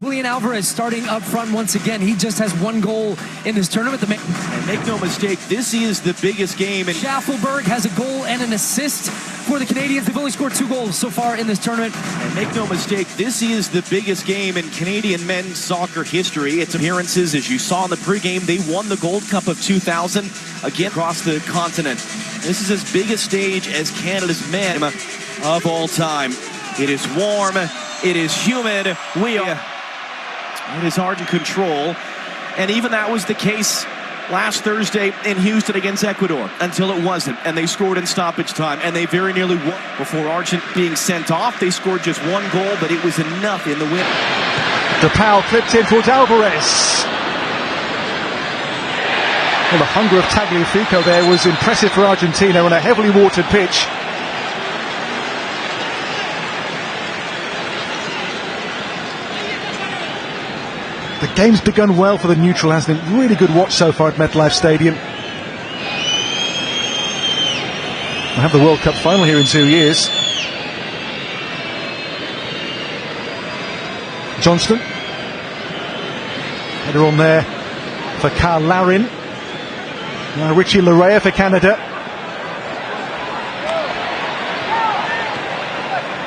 Julian Alvarez starting up front once again. He just has one goal in this tournament. And make no mistake, this is the biggest game. And Schaffelberg has a goal and an assist for the Canadians. They've only scored 2 goals so far in this tournament. And make no mistake, this is the biggest game in Canadian men's soccer history. Its appearances, as you saw in the pregame, they won the Gold Cup of 2000 again across the continent. This is as big a stage as Canada's men of all time. It is warm, it is humid, it is Argent control, and even that was the case last Thursday in Houston against Ecuador, until it wasn't, and they scored in stoppage time, and they very nearly won. Before Argent being sent off, they scored just 1 goal, but it was enough in the win. DePaul clipped in towards Alvarez. Well, the hunger of Tagliafico there was impressive for Argentina on a heavily watered pitch. The game's begun well for the neutral, hasn't it? Really good watch so far at MetLife Stadium. We'll have the World Cup final here in 2 years. Johnston. Header on there for Carl Larin. Now Richie Larea for Canada.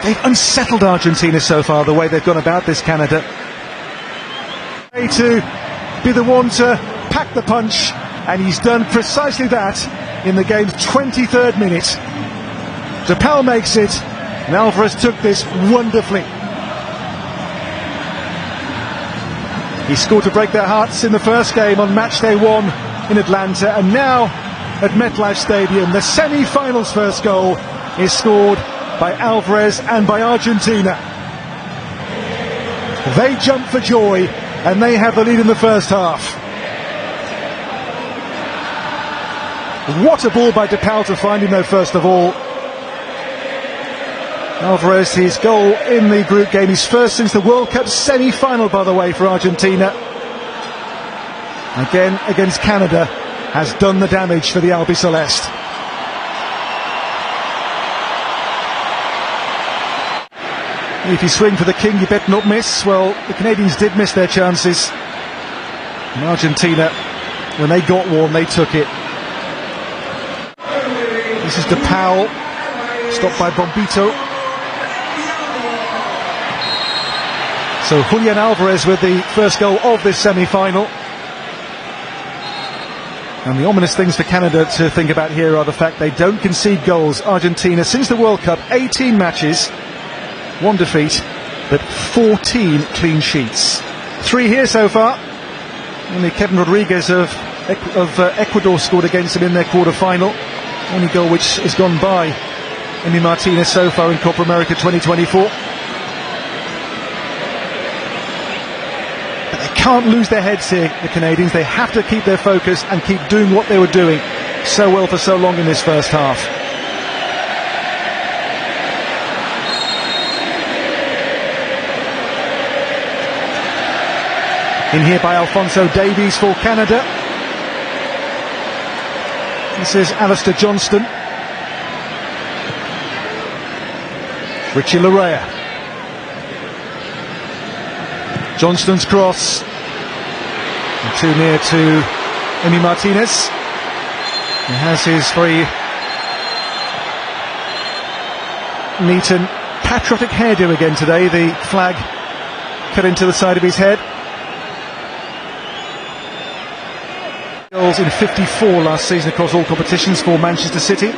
They've unsettled Argentina so far, the way they've gone about this, Canada. To be the one to pack the punch, and he's done precisely that in the game's 23rd minute. DePaul makes it, and Alvarez took this wonderfully. He scored to break their hearts in the first game on match day 1 in Atlanta, and now at MetLife Stadium the semi-finals first goal is scored by Alvarez and by Argentina. They jump for joy, and they have the lead in the first half. What a ball by DePaul to find him though, first of all. Alvarez, his goal in the group game, his first since the World Cup semi-final, by the way, for Argentina. Again against Canada, has done the damage for the Albiceleste. If you swing for the king, you better not miss. Well, the Canadians did miss their chances. And Argentina, when they got one, they took it. This is DePaul, stopped by Bombito. So Julian Alvarez with the first goal of this semi-final. And the ominous things for Canada to think about here are the fact they don't concede goals. Argentina, since the World Cup, 18 matches, 1 defeat, but 14 clean sheets. 3 here so far. Only Kevin Rodriguez of Ecuador scored against them in their quarter-final. Only goal which has gone by Emi Martinez so far in Copa-America 2024. But they can't lose their heads here, the Canadians. They have to keep their focus and keep doing what they were doing so well for so long in this first half. In here by Alphonso Davies for Canada. This is Alistair Johnston. Richie Larea. Johnston's cross. And too near to Emi Martinez. He has his very neat and patriotic hairdo again today. The flag cut into the side of his head. Goals in 54 last season across all competitions for Manchester City.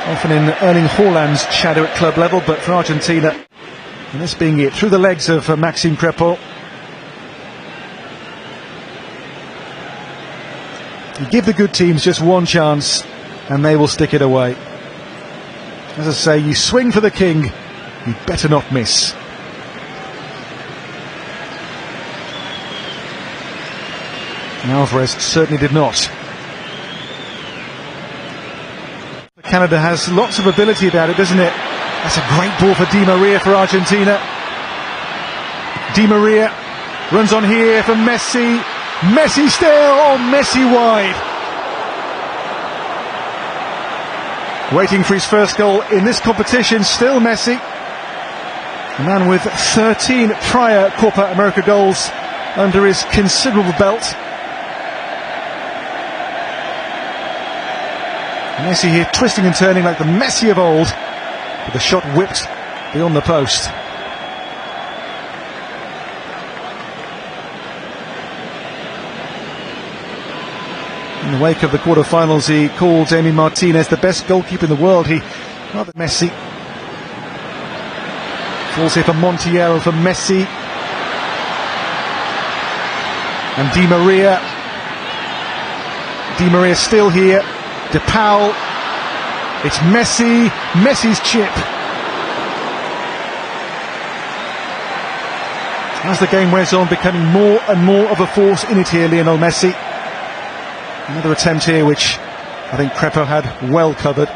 Often in Erling Haaland's shadow at club level, but for Argentina, and this being it, through the legs of Maxime Crepeau. You give the good teams just one chance, and they will stick it away. As I say, you swing for the king, you better not miss. And Alvarez certainly did not. Canada has lots of ability about it, doesn't it? That's a great ball for Di Maria for Argentina. Di Maria runs on here for Messi. Messi still, oh, Messi wide. Waiting for his first goal in this competition, still Messi. A man with 13 prior Copa-America goals under his considerable belt. Messi here twisting and turning like the Messi of old, with the shot whipped beyond the post. In the wake of the quarter-finals, he called Emi Martinez the best goalkeeper in the world. Rather Messi. Falls here for Montiel, for Messi. And Di Maria. Di Maria still here. De Paul. It's Messi. Messi's chip. As the game wears on, becoming more and more of a force in it here, Lionel Messi. Another attempt here which I think Crepo had well covered.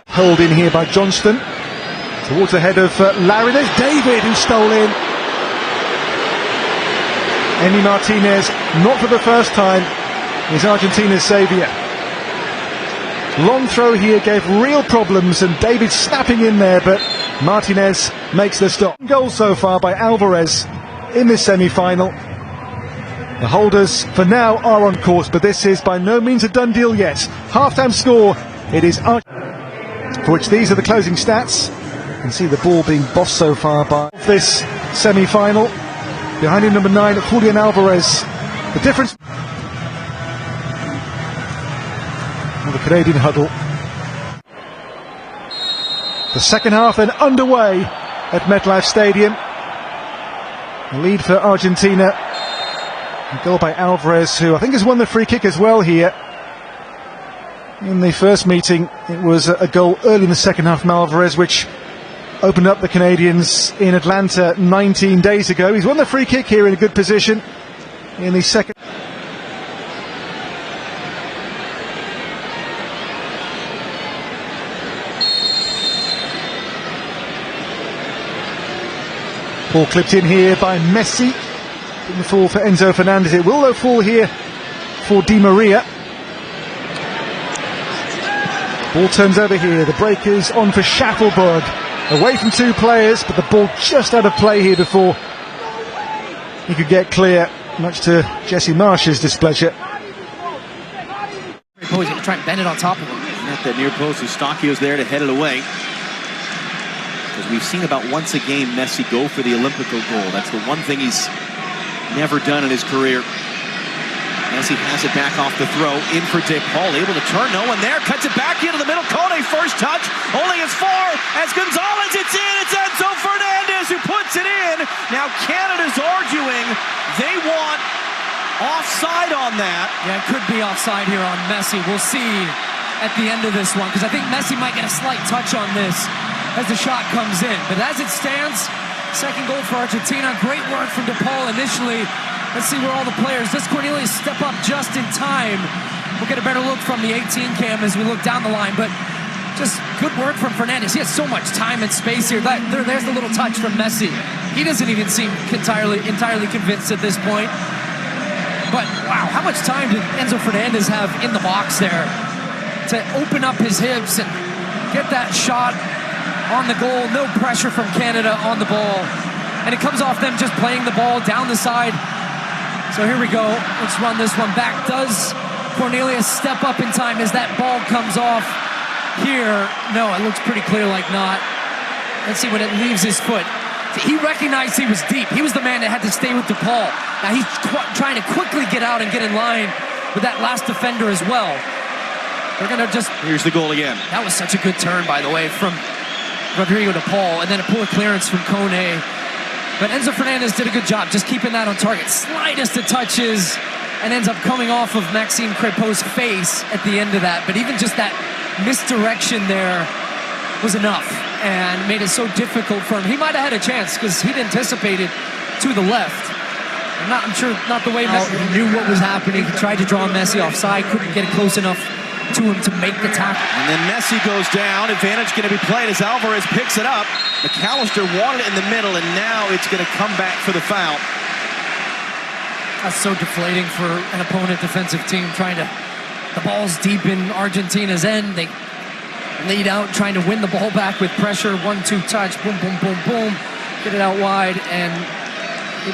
Held in here by Johnston. Towards the head of Larry. There's David who stole in. Emi Martinez, not for the first time, is Argentina's saviour. Long throw here gave real problems, and David snapping in there, but Martinez makes the stop. Goal so far by Alvarez in this semi-final. The holders for now are on course, but this is by no means a done deal yet. Half-time score, it is for which these are the closing stats. You can see the ball being bossed so far by this semi-final. Behind him, number 9, Julian Alvarez. The difference. The Canadian huddle. The second half then underway at MetLife Stadium. The lead for Argentina. A goal by Alvarez, who I think has won the free kick as well here. In the first meeting, it was a goal early in the second half from Alvarez, which opened up the Canadians in Atlanta 19 days ago. He's won the free kick here in a good position in the second. Ball clipped in here by Messi. Didn't fall for Enzo Fernandez. It will though fall here for Di Maria. Ball turns over here. The break is on for Schaffelberg. Away from two players, but the ball just out of play here before he could get clear, much to Jesse Marsh's displeasure. He's going to try and bend it on top of him. At that near post, Eustachio's there to head it away. Because we've seen about once a game Messi go for the Olympico goal. That's the one thing he's never done in his career. Messi has it back off the throw, in for De Paul, able to turn, no one there, cuts it back into the middle, Kone first touch, only as far as Gonzalez, it's in, it's Enzo Fernandez who puts it in. Now Canada's arguing they want offside on that. Yeah, it could be offside here on Messi. We'll see at the end of this one, because I think Messi might get a slight touch on this as the shot comes in. But as it stands, second goal for Argentina. Great work from De Paul initially. Let's see where all the players. Does Cornelius step up just in time? We'll get a better look from the 18 cam as we look down the line. But just good work from Fernandez. He has so much time and space here. There's the little touch from Messi. He doesn't even seem entirely convinced at this point. But wow, how much time did Enzo Fernandez have in the box there to open up his hips and get that shot on the goal? No pressure from Canada on the ball. And it comes off them just playing the ball down the side. So here we go. Let's run this one back. Does Cornelius step up in time as that ball comes off here? No, it looks pretty clear like not. Let's see when it leaves his foot. He recognized he was deep. He was the man that had to stay with De Paul. Now he's trying to quickly get out and get in line with that last defender as well. They're going to just... Here's the goal again. That was such a good turn, by the way, from Rodrigo De Paul, and then a poor clearance from Kone. But Enzo Fernandez did a good job just keeping that on target. Slightest of touches, and ends up coming off of Maxime Crépeau's face at the end of that. But even just that misdirection there was enough and made it so difficult for him. He might have had a chance because he'd anticipated to the left. I'm sure not the way Messi knew what was happening. He tried to draw Messi offside, couldn't get it close enough to him to make the tackle. And then Messi goes down. Advantage going to be played as Alvarez picks it up. McAllister wanted it in the middle, and now it's going to come back for the foul. That's so deflating for an opponent defensive team trying to... The ball's deep in Argentina's end. They lead out, trying to win the ball back with pressure. 1-2 touch, boom, boom, boom, boom. Get it out wide, and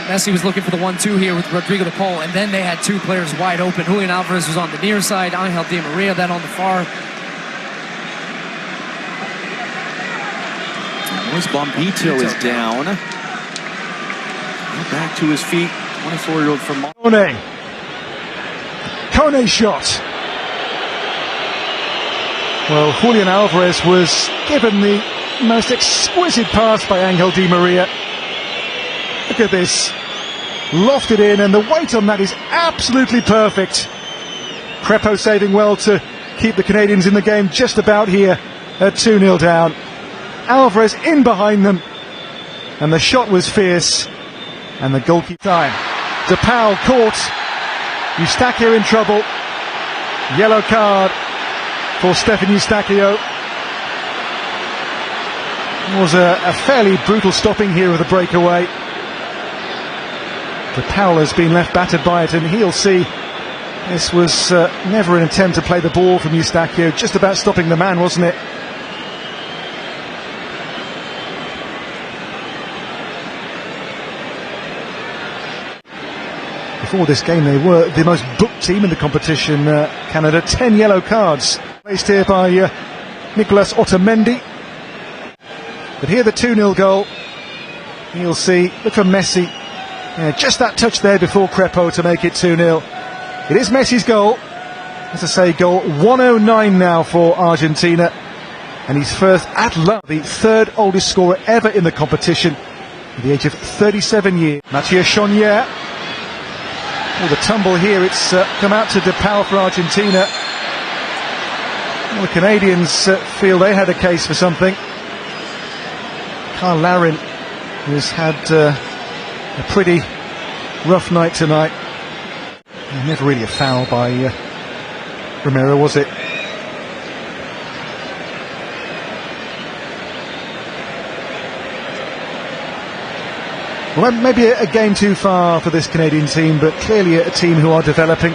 Messi was looking for the 1-2 here with Rodrigo de Paul, and then they had two players wide open. Julian Alvarez was on the near side, Angel Di Maria then on the far. Luis Bombito is down. Back to his feet, 24-year-old from Kone shot. Well, Julian Alvarez was given the most exquisite pass by Angel Di Maria. Look at this. Lofted in, and the weight on that is absolutely perfect. Crepeau saving well to keep the Canadians in the game just about here at 2-0 down. Alvarez in behind them, and the shot was fierce, and the goalkeeper time. De Paul caught. Eustachio in trouble. Yellow card for Stefan Eustachio. It was a fairly brutal stopping here of the breakaway. De Paul has been left battered by it, and he'll see this was never an attempt to play the ball from Eustachio, just about stopping the man, wasn't it? Before this game they were the most booked team in the competition, Canada. 10 yellow cards placed here by Nicolas Otamendi. But here the 2-0 goal. You'll see, look for Messi. Yeah, just that touch there before Crepeau to make it 2-0. It is Messi's goal. As I say, goal 109 now for Argentina. And he's first at the third oldest scorer ever in the competition, at the age of 37 years. Mathieu Chonier. Well, the tumble here, it's come out to De Paul for Argentina. Well, the Canadians feel they had a case for something. Carl Larin has had a pretty rough night tonight. Never really a foul by Romero, was it? Well, maybe a game too far for this Canadian team, but clearly a team who are developing.